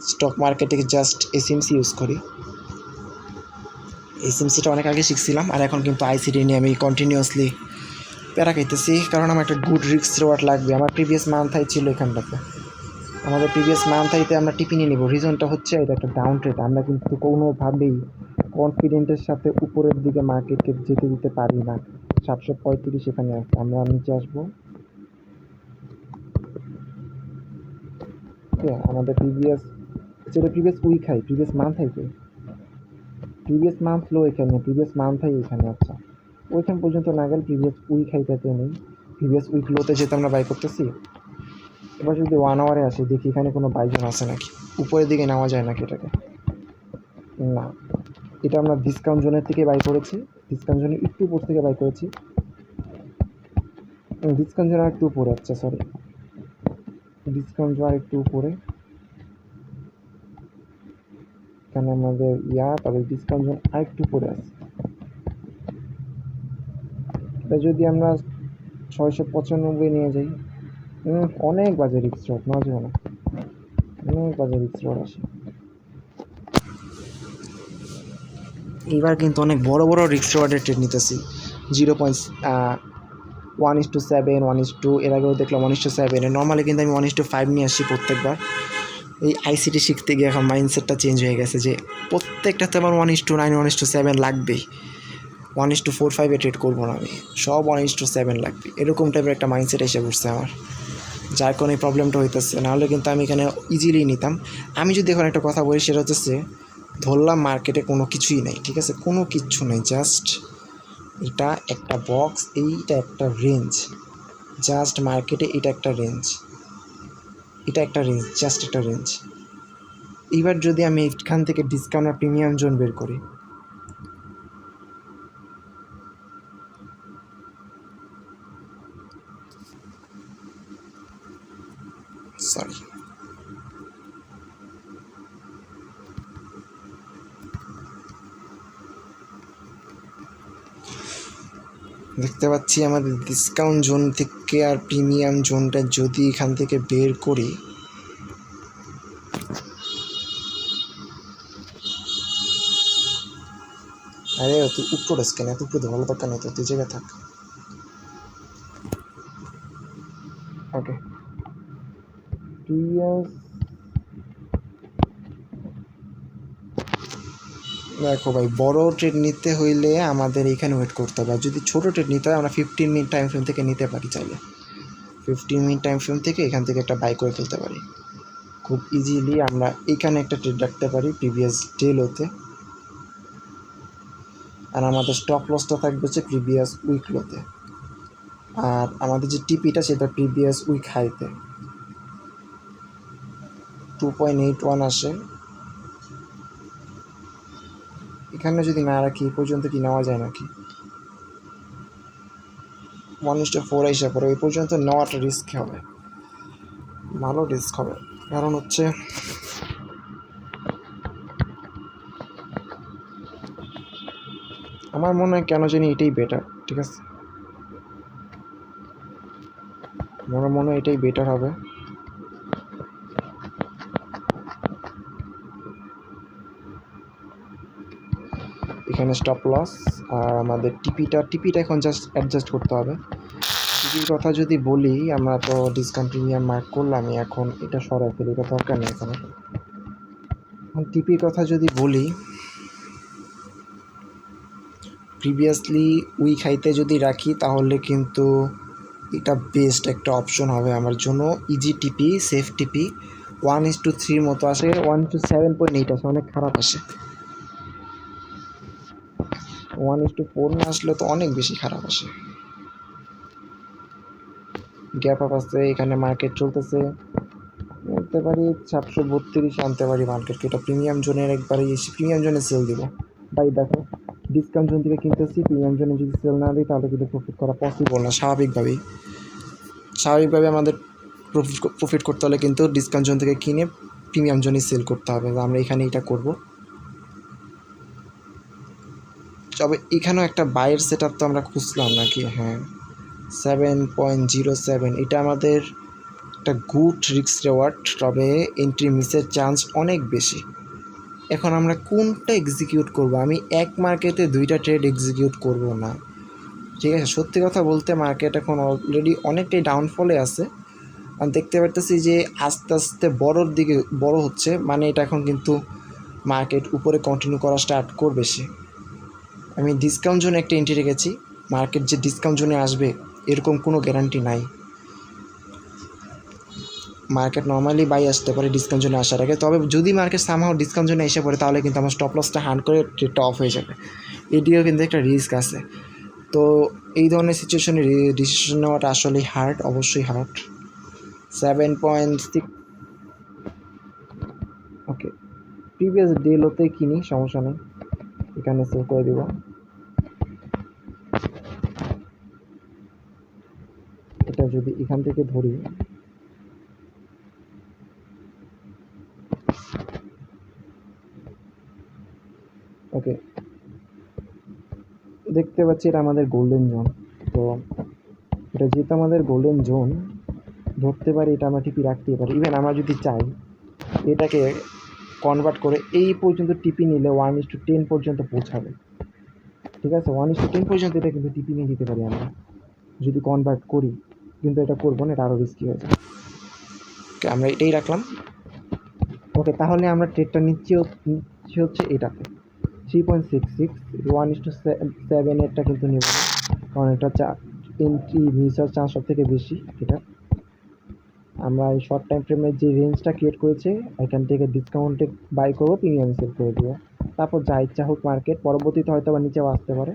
স্টক মার্কেটে জাস্ট এসএমসি ইউজ করি, এসএমসিটা অনেক আগে শিখছিলাম, আর এখন কিন্তু আইসিডি নিয়ে আমি কন্টিনিউয়াসলি প্যারা খাইতেছি, কারণ আমার একটা গুড রিস্ক রিওয়ার্ড লাগবে। আমার প্রিভিয়াস মান্থ হাই ছিল এখানটাতে, আমাদের প্রিভিয়াস মান্থ হাইতে আমরা টিপি নিয়ে নেব। রিজনটা হচ্ছে এটা একটা ডাউন ট্রেড, আমরা কিন্তু কোনোভাবেই কনফিডেন্টের সাথে উপরের দিকে মার্কেটকে যেতে দিতে পারি না। 735 এখানে আছে, আমরা নিচে আসবো। ওকে, আমাদের previous week high, previous month হাইতে, প্রিভিয়াস মান্থ লো এখানে, প্রিভিয়াস মান্থ হাই এখানে। আচ্ছা, ওইখান পর্যন্ত না গেলে প্রিভিয়াস উইক হাইটাতে নেই, প্রিভিয়াস উইক লোতে যেহেতু আমরা বাই করতেছি। এবার যদি 1 আওয়ারে আসি, দেখি এখানে কোনো বাইজন আছে নাকি, উপরের দিকে নেওয়া যায় নাকি এটাকে। না, এটা আমরা ডিসকাউন্ট জোনের থেকে বাই করেছি, ডিসকাউন্ট জোনের একটু উপর থেকে বাই করেছি, ডিসকাউন্ট জোন আর একটু উপরে। আচ্ছা সরি, ডিসকাউন্ট জোন আর একটু উপরে, এখানে আমাদের তবে ডিসকাউন্ট জোন আর একটু উপরে আছে। তাই যদি আমরা 695 নিয়ে যাই, অনেক বাজে রিস্ক রড, না যাবে না, অনেক বাজে রিস্ক রড আসে। এবার কিন্তু অনেক বড় বড় রিস্ক রডের ট্রেড নিতেছি, 0.1:7, 1:2, এর আগেও দেখলাম 1:7। নর্মালি কিন্তু আমি 1:5 নিয়ে আসি প্রত্যেকবার। এই আইসিটি শিখতে গিয়ে এখন মাইন্ডসেটটা চেঞ্জ হয়ে গেছে যে প্রত্যেকটাতে আমার 1:9, 1:7 লাগবেই, 1:4-5 ট্রেড করবো না আমি, সব 1:7 লাগবে, এরকম টাইপের একটা মাইন্ডসেট এসে পড়ছে আমার, যার কোনো প্রবলেমটা হইতেছে। নাহলে কিন্তু আমি এখানে ইজিলি নিতাম। আমি যদি এখন একটা কথা বলি, সেটা হচ্ছে ধরলাম মার্কেটে কোনো কিছুই নেই, ঠিক আছে, কোনো কিচ্ছু নেই, জাস্ট এটা একটা বক্স, এইটা একটা রেঞ্জ, জাস্ট মার্কেটে এটা একটা রেঞ্জ, এটা একটা রেঞ্জ, জাস্ট একটা রেঞ্জ। এইবার যদি আমি এখান থেকে ডিসকাউন্ট আর প্রিমিয়াম জোন বের করি, সরি, দেখতে পাচ্ছি আমাদের ডিসকাউন্ট জোন থেকে আর প্রিমিয়াম জোনটা যদি এখান থেকে বের করি, আরে তুই উপরে কেন, এত উপরে ভালো দরকার নেই তো, তুই জায়গায় থাক। ওকে, দেখো ভাই, বড় ট্রেড নিতে হইলে আমাদের এখানে ওয়েট করতে হবে, আর যদি ছোটো ট্রেড নিতে হয় আমরা 15 মিনিট টাইম ফ্রেম থেকে নিতে পারি, চাইলে 15 মিনিট টাইম ফ্রেম থেকে এখান থেকে একটা বাই করে ফেলতে পারি, খুব ইজিলি আমরা এখানে একটা ট্রেড রাখতে পারি প্রিভিয়াস ডে লোতে, আর আমাদের স্টপ লসটা থাকবে হচ্ছে প্রিভিয়াস উইক লোতে, আর আমাদের যে টিপিটা সেটা প্রিভিয়াস উইক হাইতে 2.81 আসে। এখানে যদি না রাখি এই পর্যন্ত কি নেওয়া যায় নাকি? 1:4 এসে পড়ে, এই পর্যন্ত নেওয়াটা রিস্ক হবে, ভালো রিস্ক হবে। কারণ হচ্ছে আমার মনে হয় কেন জানি এটাই বেটার, ঠিক আছে, আমার মনে হয় এটাই বেটার হবে। এখানে স্টপ লস, আর আমাদের টিপিটা এখন জাস্ট অ্যাডজাস্ট করতে হবে। টিপির কথা যদি বলি, আমরা তো ডিসকাউন্ট প্রিমিয়াম মার্ক করলাম, এখন এটা সরাই ফেলি, এটা দরকার নেই এখানে। টিপির কথা যদি বলি, প্রিভিয়াসলি উইক হাইতে যদি রাখি তাহলে কিন্তু এটা বেস্ট একটা অপশন হবে আমার জন্য। ইজি টিপি, সেফ টিপি 1:3 মতো আসে, 1:7.8 আসে, অনেক খারাপ আসে। 1:4 না আসলে তো অনেক বেশি খারাপ আসে। গ্যাপ আপ আছে, এখানে মার্কেট চলতেছে, আনতে পারি 732 আনতে পারি মার্কেটকে, এটা প্রিমিয়াম জোনের একবারে প্রিমিয়াম জোনে সেল দিব। ভাই দেখো, ডিসকাউন্ট জোন থেকে কিনতেছি, প্রিমিয়াম জোনে যদি সেল না দিই তাহলে কিন্তু প্রফিট করা পসিবল না। স্বাভাবিকভাবে আমাদের প্রফিট করতে হলে কিন্তু ডিসকাউন্ট জোন থেকে কিনে প্রিমিয়াম জোনে সেল করতে হবে, আমরা এখানে এটা করব। তবে এখানেও একটা বাইয়ের সেট আপ তো আমরা খুঁজলাম নাকি, হ্যাঁ 7.07, এটা আমাদের একটা গুড রিস্ক রেওয়ার্ড, তবে এন্ট্রি মিসের চান্স অনেক বেশি। এখন আমরা কোনটা এক্সিকিউট করব? আমি এক মার্কেটে 2টা ট্রেড এক্সিকিউট করব না, ঠিক আছে। সত্যি কথা বলতে মার্কেট এখন অলরেডি অনেকটাই ডাউনফলে আছে, আর দেখতে পারতেছি যে আস্তে আস্তে বড়োর দিকে বড় হচ্ছে, মানে এটা এখন কিন্তু মার্কেট উপরে কন্টিনিউ করা স্টার্ট করবে সে। আমি ডিসকাউন্ট জোনে একটা এন্ট্রি রেখেছি, মার্কেট যে ডিসকাউন্ট জোনে আসবে এরকম কোনো গ্যারান্টি নাই। মার্কেট নর্মালি বাই আসতে পারে ডিসকাউন্ট জোনে আসার আগে, তবে যদি মার্কেট সামহাও ডিসকাউন্ট জোনে এসে পড়ে তাহলে কিন্তু আমার স্টপ লসটা হান্ড করে ট্রেডটা অফ হয়ে যাবে, এটিও কিন্তু একটা রিস্ক আছে। তো এই ধরনের সিচুয়েশনে ডিসিশন নেওয়াটা আসলেই হার্ড, অবশ্যই হার্ড। 7.6, ওকে, প্রিভিয়াস ডে লোতে কিনি, সমস্যা নেই, এখানে সেভ করে দিব। এটা যদি এখান থেকে ধরি, ওকে, দেখতে পাচ্ছি এটা আমাদের গোল্ডেন জোন। তো এটা যেহেতু আমাদের গোল্ডেন জোন, ধরতে পারি এটা আমরা টিপি রাখতেই পারি। ইভেন আমরা যদি চাই এটাকে কনভার্ট করে এই পর্যন্ত টিপি নিলে 1:10 পর্যন্ত পৌঁছাবে, ঠিক আছে, 1:10 পর্যন্ত এটা কিন্তু টিপি নিয়ে দিতে পারি আমরা যদি কনভার্ট করি, কিন্তু এটা করবো না, এটা আরও রিস্কি হয়ে যায়। ওকে, আমরা এটাই রাখলাম। ওকে, তাহলে আমরা ট্রেডটা নিচ্ছি হচ্ছে এটাতে 3.66, 1:7 এরটা কিন্তু নেব না, কারণ এটা এন্ট্রি মিস হওয়ার চান্স সব থেকে বেশি। এটা আমরা এই শর্ট টাইম ফ্রেমের যে রেঞ্জটা ক্রিয়েট করেছে এখান থেকে ডিসকাউন্টে বাই করবো, প্রিমিয়াম সেল করে দেবো, তারপর যা ইচ্ছা হোক মার্কেট, পরবর্তীতে হয়তো আবার নিচেও আসতে পারে,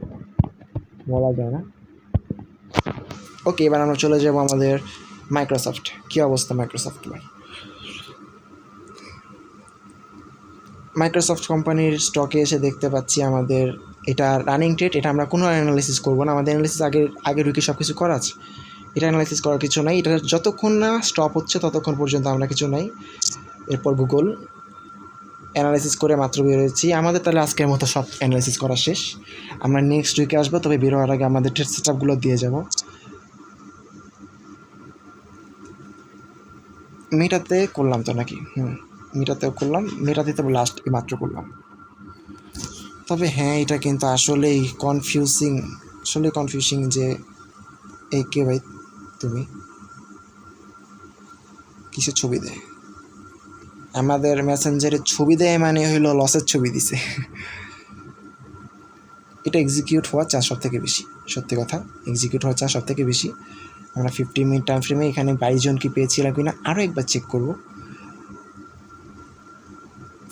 বলা যায় না। ওকে, এবার আমরা চলে যাব আমাদের মাইক্রোসফট। কী অবস্থা মাইক্রোসফট ভাই? মাইক্রোসফট কোম্পানির স্টকে এসে দেখতে পাচ্ছি আমাদের এটা রানিং ট্রেড, এটা আমরা কোনো অ্যানালাইসিস করবো না, আমাদের অ্যানালাইসিস আগে ঢুকে সব কিছু করা আছে, এটা অ্যানালাইসিস করার কিছু নাই, এটা যতক্ষণ না স্টপ হচ্ছে ততক্ষণ পর্যন্ত আমরা কিছু নাই। এরপর গুগল অ্যানালাইসিস করে মাত্র বেরোচ্ছি, আমাদের তাহলে আজকের মতো সব অ্যানালাইসিস করা শেষ। আমরা নেক্সট উইকে আসবো, তবে বেরোয়ার আগে আমাদের ট্রেড সেটআপগুলো দিয়ে যাব। মেটাতে করলাম তো নাকি? মেটাতেও করলাম, মেটাতে তো লাস্ট মাত্র করলাম। তবে হ্যাঁ, এটা কিন্তু আসলেই কনফিউজিং যে এই কে ভাই তুমি কিসের ছবি দেয়? আমাদের মেসেঞ্জারে ছবি দেয় মানে হইলো লসের ছবি দিছে। এটা এক্সিকিউট হওয়ার চান্স সব থেকে বেশি, সত্যি কথা, এক্সিকিউট হওয়ার চান্স সব থেকে বেশি। আমরা 15 মিনিট টাইম ফ্রেমে এখানে 22 জন কি পেয়েছিলাম কিনা আরও একবার চেক করব।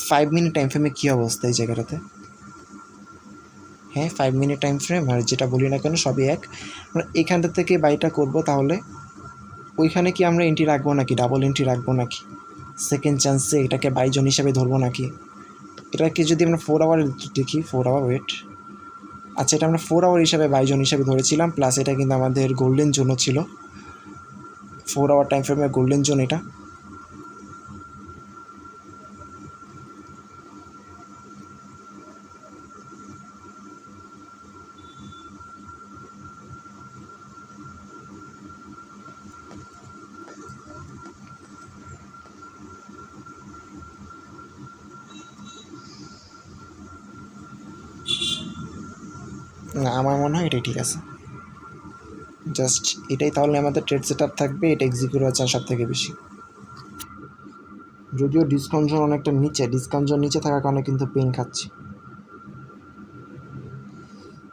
5 মিনিট টাইম ফ্রেমে কী অবস্থা এই জায়গাটাতে? হ্যাঁ 5 মিনিট টাইম ফ্রেম, আর যেটা বলি না কেন সবই এক। আমরা এখানটা থেকে বাইটা করব, তাহলে ওইখানে কি আমরা এন্ট্রি রাখবো নাকি, ডাবল এন্ট্রি রাখবো নাকি, সেকেন্ড চান্সে এটাকে বাইজন হিসাবে ধরবো নাকি? এটাকে যদি আমরা 4 আওয়ার দেখি, 4 আওয়ার ওয়েট, আচ্ছা এটা আমরা 4 আওয়ার হিসাবে বাইজন হিসাবে ধরেছিলাম, প্লাস এটা কিন্তু আমাদের গোল্ডেন জোনও ছিল, 4 আওয়ার টাইম ফ্রেমের গোল্ডেন জোন এটা। না আমার মনে হয় এটাই ঠিক আছে, জাস্ট এটাই তাহলে আমাদের ট্রেড সেট আপ থাকবে, এটা এক্সিকিউট হওয়ার চান্স সব থেকে বেশি। যদিও ডিসকাউন্ট জোন অনেকটা নিচে, ডিসকাউন্ট জোন নিচে থাকার কারণে কিন্তু পেন খাচ্ছি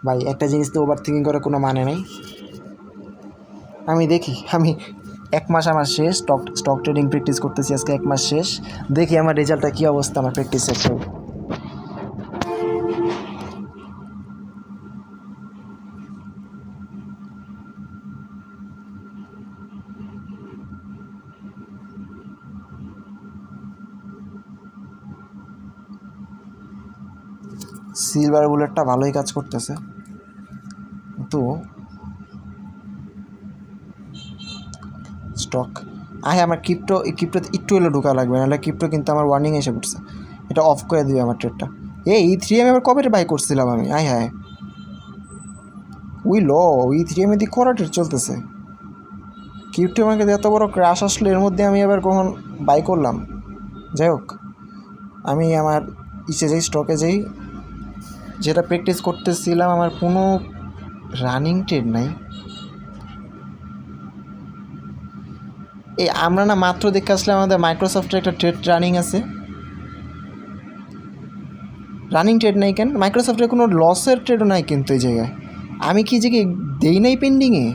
ভাই। একটা জিনিস তো ওভার থিঙ্কিং করার কোনো মানে নেই। আমি দেখি, আমি 1 মাস আমার শেষ, স্টক ট্রেডিং প্র্যাকটিস করতেছি আজকে 1 মাস শেষ, দেখি আমার রেজাল্টটা কী অবস্থা আমার প্র্যাকটিসের। সিলভার বুলেটটা ভালোই কাজ করতেছে, কিন্তু স্টক আমার ক্রিপ্টোতে একটু হলে ঢোকা লাগবে, নাহলে ক্রিপ্টো কিন্তু আমার ওয়ার্নিং এসে পড়ছে, এটা অফ করে দিবে আমার ট্রেডটা। E3 আমি আবার কবে বাই করছিলাম আমি, হ্যাঁ E3 দিয়ে করা ট্রেড চলতেছে, ক্রিপ্টো মার্কেটে এত বড় ক্র্যাশ আসলো, এর মধ্যে আমি আবার কখন বাই করলাম। যাই হোক, আমি আমার যাই, স্টকে যাই, যেটা প্র্যাকটিস করতেছিলাম, আমার কোনো রানিং ট্রেড নাই। আমরা না মাত্র দেখে আসলে আমাদের মাইক্রোসফটের একটা ট্রেড রানিং আছে, রানিং ট্রেড নাই কেন? মাইক্রোসফটের কোনো লসের ট্রেডও নাই কিন্তু এই জায়গায়, আমি কি যে দেই নাই পেন্ডিংয়ে।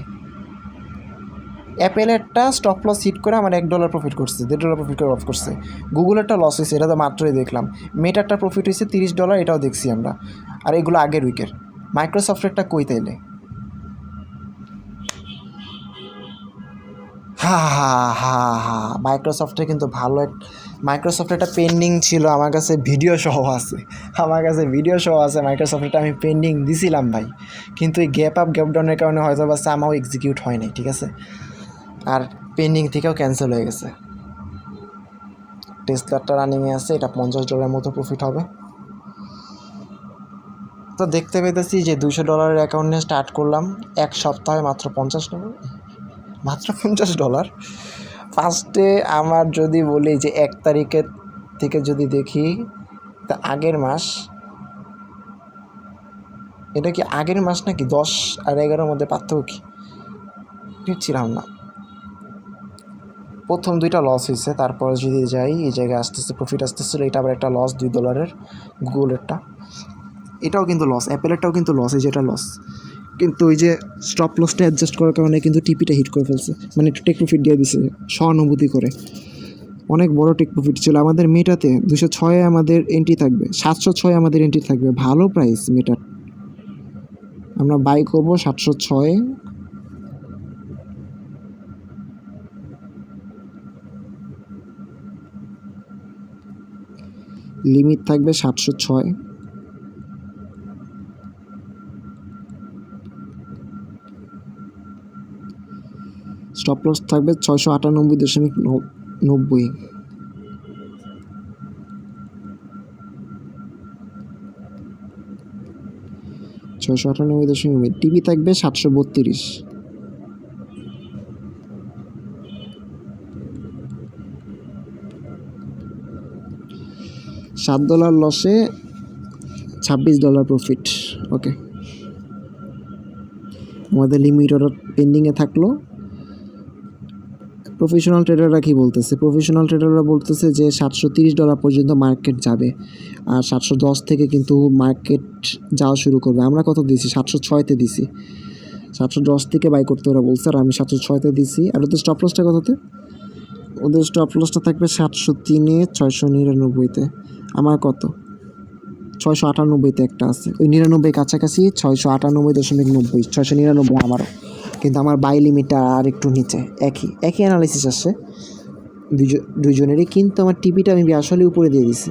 অ্যাপেলেরটা স্টপ লস হিট করে আমার $1 প্রফিট করছে, $1.5 প্রফিট করে অফ করছে। গুগলেরটা লস হয়েছে, এটা তো মাত্রই দেখলাম। মেটারটা প্রফিট হয়েছে $30, এটাও দেখছি আমরা, আর এগুলো আগের উইকের। মাইক্রোসফটেরটা কই তাইলে? মাইক্রোসফটের কিন্তু ভালো মাইক্রোসফটের একটা পেন্ডিং ছিল আমার কাছে, ভিডিও সহ আছে, মাইক্রোসফটেরটা আমি পেন্ডিং দিছিলাম ভাই, কিন্তু এই গ্যাপ আপ গ্যাপ ডাউনের কারণে হয়তো বা সামহাও এক্সিকিউট হয় নাই, ঠিক আছে, আর পেন্ডিং থেকেও ক্যান্সেল হয়ে গেছে। টেসলারটা রানিংয়ে আছে, এটা $50 মতো প্রফিট হবে। তো দেখতে পেতেছি যে $200 অ্যাকাউন্ট নিয়ে স্টার্ট করলাম, 1 সপ্তাহে মাত্র $50। ফার্স্টে আমার যদি বলি যে 1 তারিখের থেকে যদি দেখি, তা আগের মাস, এটা কি আগের মাস নাকি 10 আর 11-র মধ্যে পার্থক্য কি বুঝছিলাম না। প্রথম 2টা লস হয়েছে, তারপর যদি যাই এই জায়গায় আসতেছে প্রফিট আসতেছিল, এটা আবার একটা লস $2, গুগলেরটা, এটাও কিন্তু লস, অ্যাপেলেরটাও কিন্তু লস, এই যেটা লস, কিন্তু ওই যে স্টপ লসটা অ্যাডজাস্ট করার কারণে কিন্তু টিপিটা হিট করে ফেলছে, মানে একটু টেক প্রফিট দিয়ে দিছে সহানুভূতি করে, অনেক বড় টেক প্রফিট ছিল। আমাদের মেটাতে 206 আমাদের এন্ট্রি থাকবে, 706 আমাদের এন্ট্রি থাকবে, ভালো প্রাইস মেটার, আমরা বাই করবো 706, লিমিট থাকবে 706, স্টপ লস থাকবে 698.90, টিভি থাকবে 732, $7 লসে $26 প্রফিট। ওকে, আমাদের লিমিট অর্ডার পেন্ডিংয়ে থাকলো। প্রফেশনাল ট্রেডাররা কী বলতেছে? প্রফেশনাল ট্রেডাররা বলতেছে যে $730 পর্যন্ত মার্কেট যাবে, আর 710 থেকে কিন্তু মার্কেট যাওয়া শুরু করবে। আমরা কত দিছি? 706-তে দিছি, 710 থেকে বাই করতে ওরা বলছে, আর আমি 706-তে দিছি। আর ওদের স্টপ লসটা কততে? ওদের স্টপ লসটা থাকবে 703-এ 699-তে। আমার কত 698-তে একটা আছে, ওই 99 কাছাকাছি, 698.90, 699 আমারও, কিন্তু আমার বাই লিমিটটা আর একটু নিচে। একই অ্যানালাইসিস আসছে দুইজনেরই, কিন্তু আমার টিপিটা আমি আসলে উপরে দিয়ে দিছি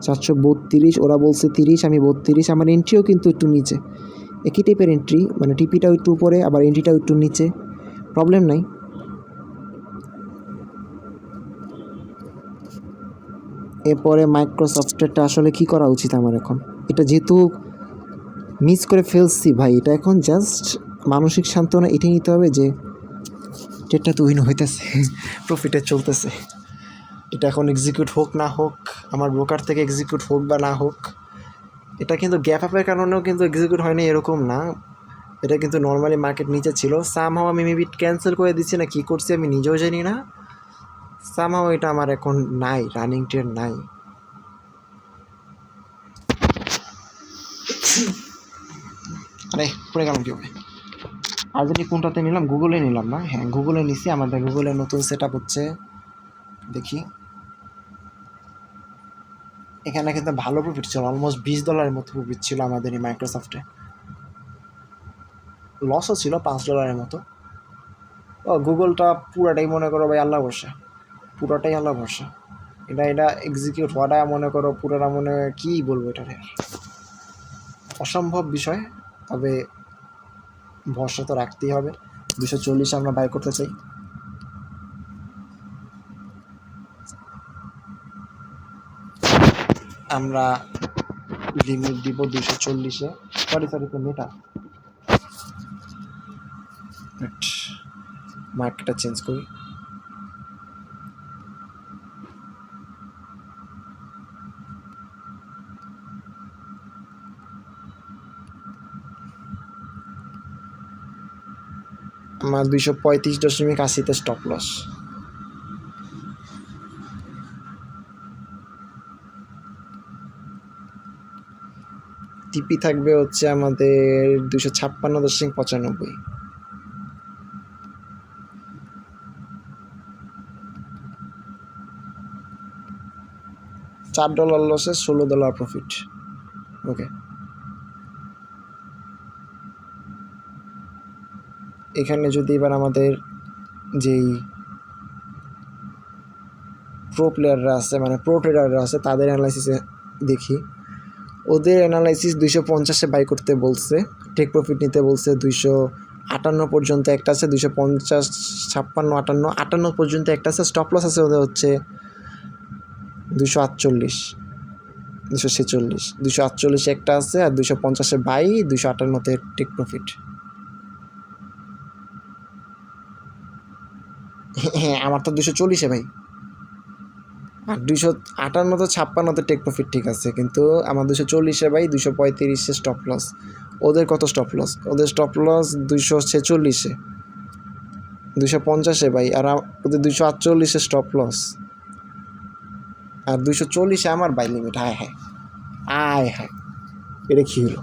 732, ওরা বলছে 30, আমি 32। আমার এন্ট্রিও কিন্তু একটু নিচে, একই টাইপের এন্ট্রি, মানে টিপিটাও একটু উপরে আবার এন্ট্রিটাও একটু নিচে, প্রবলেম নাই। এরপরে মাইক্রোসফটেরটা আসলে কি করা উচিত আমার এখন, এটা যেহেতু মিস করে ফেলছি ভাই, এটা এখন জাস্ট মানসিক সান্ত্বনা এটাই নিতে হবে যে ট্রেডটা তো উইন হইতেছে, প্রফিটে চলতেছে, এটা এখন এক্সিকিউট হোক না হোক, আমার ব্রোকার থেকে এক্সিকিউট হোক বা না হোক, এটা কিন্তু গ্যাপ আপের কারণেও কিন্তু এক্সিকিউট হয়নি এরকম না, এটা কিন্তু নর্মালি মার্কেট নিচে ছিল, সামহাও আমি মেবি ক্যান্সেল করে দিচ্ছি না কি করছি আমি নিজেও জানি না, সামহাও এটা আমার এখন নাই, রানিং ট্রেড নাই। আরে পড়ে গেলাম কীভাবে, আর জানি কোনটাতে নিলাম, গুগলে নিলাম না, হ্যাঁ গুগলে নিছি, আমাদের গুগলে নতুন সেট আপ হচ্ছে, দেখি। এখানে কিন্তু ভালো প্রফিট ছিল, অলমোস্ট $20 মতো প্রফিট ছিল আমাদের এই মাইক্রোসফটে, লসও ছিল $5 মতো। ও গুগলটা পুরাটাই মনে করো ভাই আল্লাহ ভরসা, পুরোটাই আল্লাহ ভরসা, এটা এক্সিকিউট হওয়াটা মনে করো পুরোটা মনে, কী বলবো এটারে, অসম্ভব বিষয়, তবে ভরসা তো রাখতেই হবে। 240 আমরা বাই করতে চাই, আমরা লিমিট দিব 240-এ, সরি তো মেটা, মার্কেটটা চেঞ্জ করি। আমার 235.80-তে স্টপ লস, টিপি থাকবে হচ্ছে আমাদের 256.95। $4 লসে $16 প্রফিট, ওকে। এখানে যদি এবার আমাদের যেই প্রো প্লেয়াররা আছে, মানে প্রো ট্রেডাররা আছে, তাদের অ্যানালাইসিসে দেখি, ওদের অ্যানালাইসিস 250-এ বাই করতে বলছে, টেক প্রফিট নিতে বলছে 258 পর্যন্ত একটা আছে, 250, 56, 58 পর্যন্ত একটা আছে, স্টপ লস আছে ওদের হচ্ছে 248, 246, 248 একটা আছে, আর 250-এ বাই, 258-তে টেক প্রফিট। হ্যাঁ আমার তো 240-এ ভাই, আর 258 তো 56-তে টেক প্রফিট ঠিক আছে, কিন্তু আমার 240-এ ভাই, 235-এ স্টপ লস। ওদের কত স্টপ লস, ওদের স্টপ লস 246-এ, 250-এ ভাই, আর ওদের 248-এ স্টপ লস, আর 240-এ আমার বাই লিমিট। হায় হায় আয় হায়, এটা কী হলো,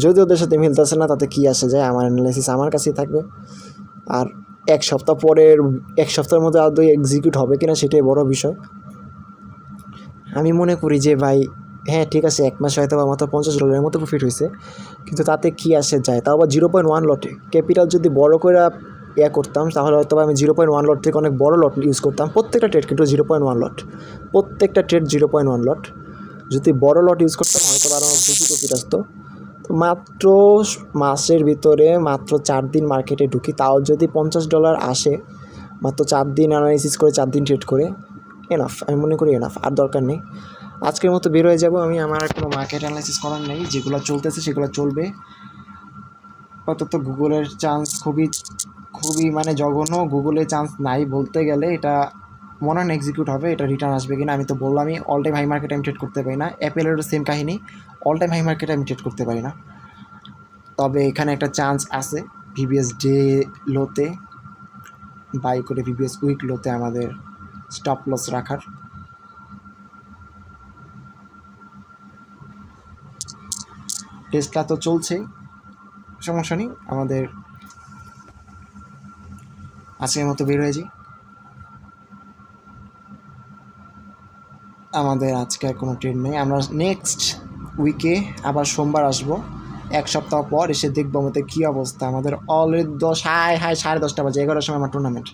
যদি ওদের সাথে মিলতেছে না তাতে কী আসে যায়, আমার অ্যানালাইসিস আমার কাছেই থাকবে, আর এক সপ্তাহের মধ্যে আদৌ এক্সিকিউট হবে কিনা সেটাই বড় বিষয়। আমি মনে করি যে ভাই হ্যাঁ ঠিক আছে, 1 মাস হয়তো আমার তো $50 মতো প্রফিট হয়েছে, কিন্তু তাতে কী আসে যায়, তাও আবার 0.1 লটে, ক্যাপিটাল যদি বড় করে করতাম তাহলে হয়তো আমি 0.1 লট থেকে অনেক বড় লট ইউজ করতাম, প্রত্যেকটা ট্রেড কিন্তু 0.1 লট, প্রত্যেকটা ট্রেড 0.1 লট, যদি বড় লট ইউজ করতাম হয়তো আরও বেশি প্রফিট আসতো। তো মাত্র মাসের ভিতরে মাত্র 4 দিন মার্কেটে ঢুকি, তাও যদি $50 আসে, মাত্র 4 দিন অ্যানালাইসিস করে 4 দিন ট্রেড করে, এনাফ, আমি মনে করি এনাফ, আর দরকার নেই। আজকের মতো বের হয়ে যাব আমি, আমার আর কোনো মার্কেট অ্যানালাইসিস করার নেই, যেগুলো চলতেছে সেগুলো চলবে। আপাতত গুগলের চান্স খুবই মানে জঘন্য, গুগলের চান্স নাই বলতে গেলে, এটা মনে হয় না এক্সিকিউট হবে, এটা রিটার্ন আসবে কিনা, আমি তো বললামই অল টাইম হাই মার্কেটে আমি ট্রেড করতে পারি না, অ্যাপেলেরও সেম কাহিনী, অল টাইম হাই মার্কেটে আমি ট্রেড করতে পারি না, তবে এখানে একটা চান্স আছে ভিবিএস ডে লোতে বাই করে, ভিবিএস উইক লোতে আমাদের স্টপ লস রাখার। টেস্টটা তো চলছেই, সমস্যা নেই, আমাদের আজকের মতো বের হয়ে যাই। আমাদের আজকে আর কোনো ট্রেন নেই। আমরা নেক্সট উইকে আবার সোমবার আসবো, এক সপ্তাহ পর এসে দেখবো আমাদের কী অবস্থা। আমাদের অলরেডি 10 হাই 10:30 বাজে, 11টার সময় আমার টুর্নামেন্ট।